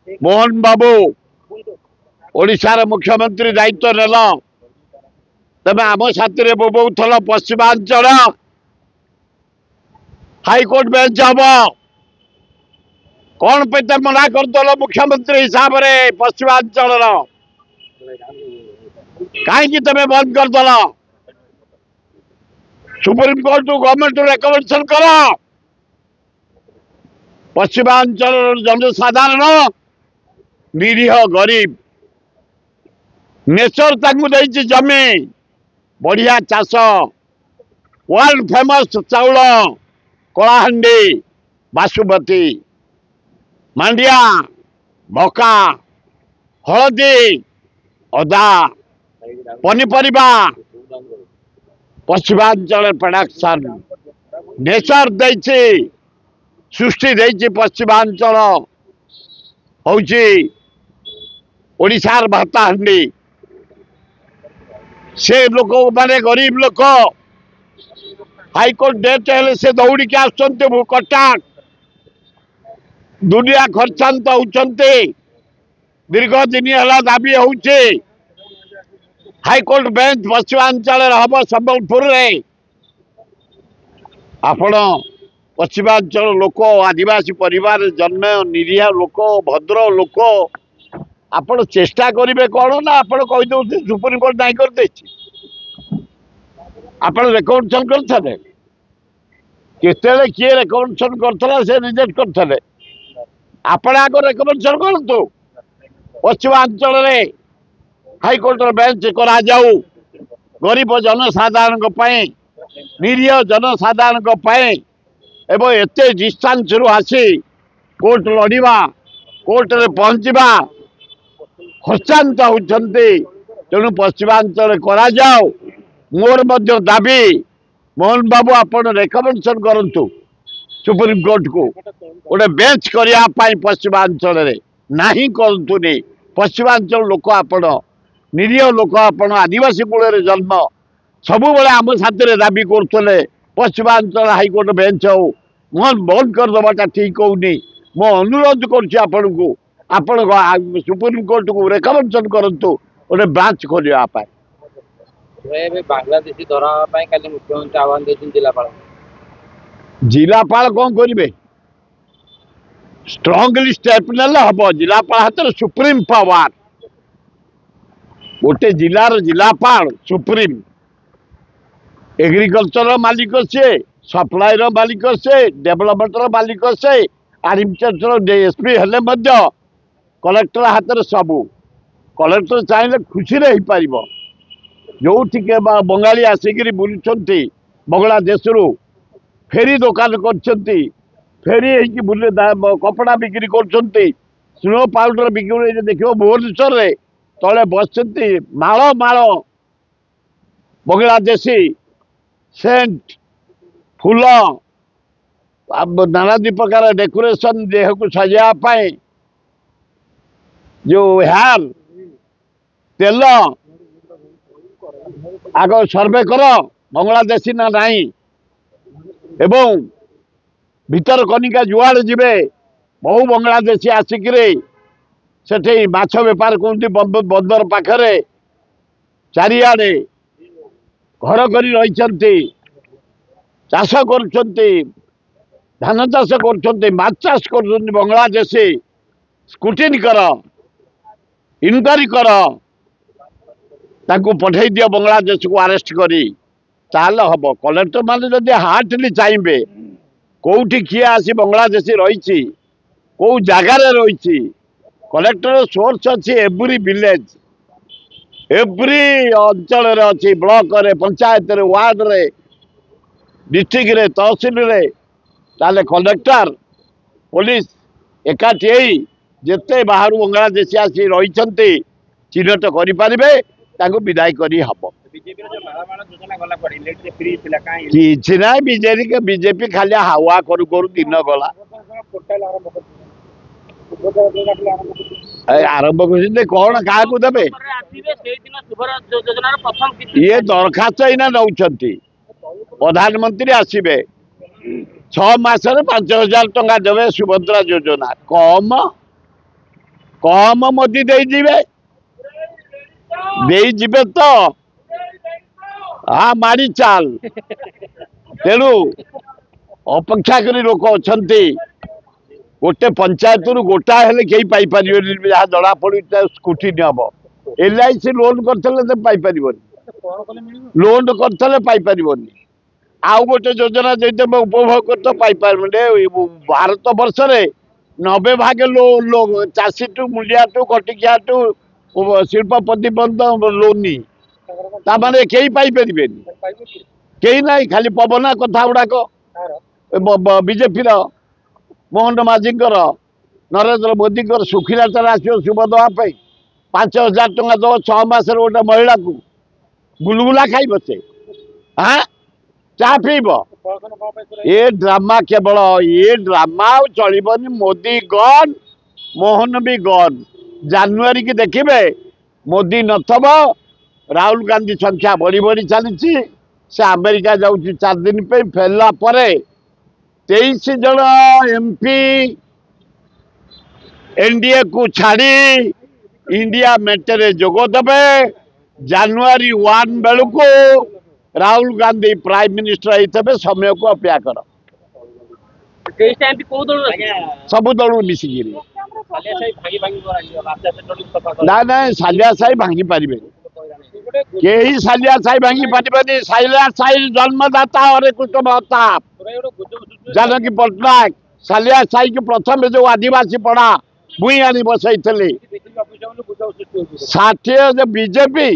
मोहन बाबू ओडिशार मुख्यमंत्री दायित्व नेल तबे आम साथी बोबौल पश्चिमांचल हाईकोर्ट बेंच हम कौन पे मना करदल मुख्यमंत्री हिसाब से पश्चिमांचल कहीं तमें बंद करदल सुप्रीम कोर्ट गवर्नमेंट रेकमेंडेशन कर पश्चिमांचल जनसाधारण निरीह गरीब नेचर ताकू जमी बढ़िया चाष वर्ल्ड फेमस चाउल कलाहांडी बासुमती मांडिया मका हलदी अदा पनीपरिया पश्चिमांचल प्रोडक्शन नेचर देछि सृष्टि देछि पश्चिमांचल होछि ओडिशार भाताहांडी से लोक माने गरीब लोक हाईकोर्ट डेट हेले से दौड़ी के आसुचंते कटाक दुनिया खर्चांत होउचंते दीर्घ दिन है दाबी होउचे हाईकोर्ट बेंच पश्चिमांचल हम संबलपुर रे आपण पश्चिमांचल लोक आदिवासी परिवार जन्म निरीह लोक भद्र लोक आपण चेष्टा करेंगे कौन ना आपण कहीदे सुप्रीम कोर्ट नहीं कर आप रेकमेंडेशन करते किए रेकमेंडेशन करता से रिजेक्ट करते आपण आग रेकमेंडेशन करूँ पश्चिमांचल हाईकोर्ट बेंच करा जाऊ गरीब जनसाधारण निरीह जनसाधारण एवं एत डिस्टेंस रु आसी कोर्ट लड़वा कोर्ट रे पहुँचवा खर्चांत होती तेणु पश्चिमांचल करा जाओ मोर मध्य दाबी मोहन बाबू आपण रेकमेंडेशन करंतु सुप्रीम कोर्ट को गोटे बेंच करने पश्चिमांचल नहीं करतुनी पश्चिमांचल लोक आपण निरीह लोक आपण आदिवासी कूल जन्म सबु बड़े आम साथी दाबी करुले पश्चिमांचल हाईकोर्ट बेंच हो मोहन बंद करदेटा ठीक होनी मो अनुरोध करुँ को आपण सुप्रीम कोर्ट को रेकमेंडेशन करंतु गोटे ब्रांच खोलने बांग्लादेशी धरा मुख्यमंत्री आह्वान देते जिलापाल कौन करेंगे स्ट्रांगली स्टेप ने हम जिलापाल हाथ में सुप्रीम पावर गोटे जिलार जिलापाल सुप्रीम एग्रीकल्चर मालिक से सप्लायर मालिक से डेवलपमेंट मालिक से एडमिनिस्ट्रेटर एसपी हेले कलेक्टर हाथ में सबू कलेक्टर चाहिए खुशी हो पार जो बंगाली आसिक बुलूं बांग्लादेश रु फेरी दुकान करी बुले कपड़ा बिक्री कर स्नो पाउडर बिक्री देख भुवनेश्वर तले बस माल माल बांग्लादेशी सेंट फूल नानादी प्रकार डेकोरेशन देह को सजावाई जो हेयर तेल आग सर्वे कर बांग्लादेशी ना नहीं एवं भीतर कनिका जुआड़े जीवे बहु बांग्लादेशी आसिक सेठी माछ बेपार करती बंदर पाखरे चारिआडे घर कर चाष कर धान चाष कर माछ चाष कर बांग्लादेशी स्क्रूटिनी कर इनक्वारी कर पठे दियो बांग्लादेश को अरेस्ट करी ताल हम कलेक्टर मान जब हार्टली चाहिए कौटी किए आसी बांग्लादेशी रही कौ जगार रही कलेक्टर सोर्स अच्छी एवरी विलेज एवरी अंचल अच्छी ब्लॉक रे पंचायत रे वार्ड रे डिस्ट्रिक्ट रे तहसिल रे ताले कलेक्टर पुलिस एकाठी जिते बाहर बांग्लादेशी आसी रही चिन्हट करें विदाय करी हम किसी ना बीजेपी खाली हावा करू करू दिन गला आरंभ कर कौन क्या देवे ये दरखास्त इना नौ प्रधानमंत्री आसवे 6 मास 5,000 टंका देवे सुभद्रा योजना कम कम मोदी दे जीवे तो हाँ मारी चाल तेणु अपेक्षा करी लोक अच्छा गोटे पंचायत रु गोटा हेले कई पाई परिबनी जहाँ जड़ा पड़ी स्कूटी हम LIC लोन करते लोन करते पाई परिबनी आउ गोटे योजना जो उपभोग करते पाई पारे भारत वर्ष रे 90 भाग लोग चाषी टू मुलिया टू कटिकिया टू शिल्पपति पर्यंत लोन ताने कई पाई परिबेनी कई ना खाली पवना कथा गुड़ाक बीजेपी मोहन माझी नरेंद्र मोदी सुखिला तर आसो शुभ दवाई 5,000 टका दब 6 मास गोटे महिला को गुलगुला खाई बसे हाँ चा पीब ये ड्रामा केवल ये ड्रामा चलनी मोदी गन मोहन भी गन जानुरी की देखिए मोदी नथब राहुल गांधी संख्या बढ़ी बढ़ी चली से अमेरिका जाऊँ 4 दिन पे फेरला 23 जन MP NDA को छाड़ी इंडिया मेंटेरे जोगदेवे January 1 बेलू को राहुल गांधी प्राइम मिनिस्टर होते समय को अपेक्षा कर सब दल मिसिकी ना ना सालिया साही भांगी पारे कई सालिया साही भांगी पारे सालिया साही जन्मदाता हरे कृष्ण महताब जानकी पट्टनायक सालिया साही की प्रथम जो आदिवासी पड़ा बुई आनी बसई 60 बीजेपी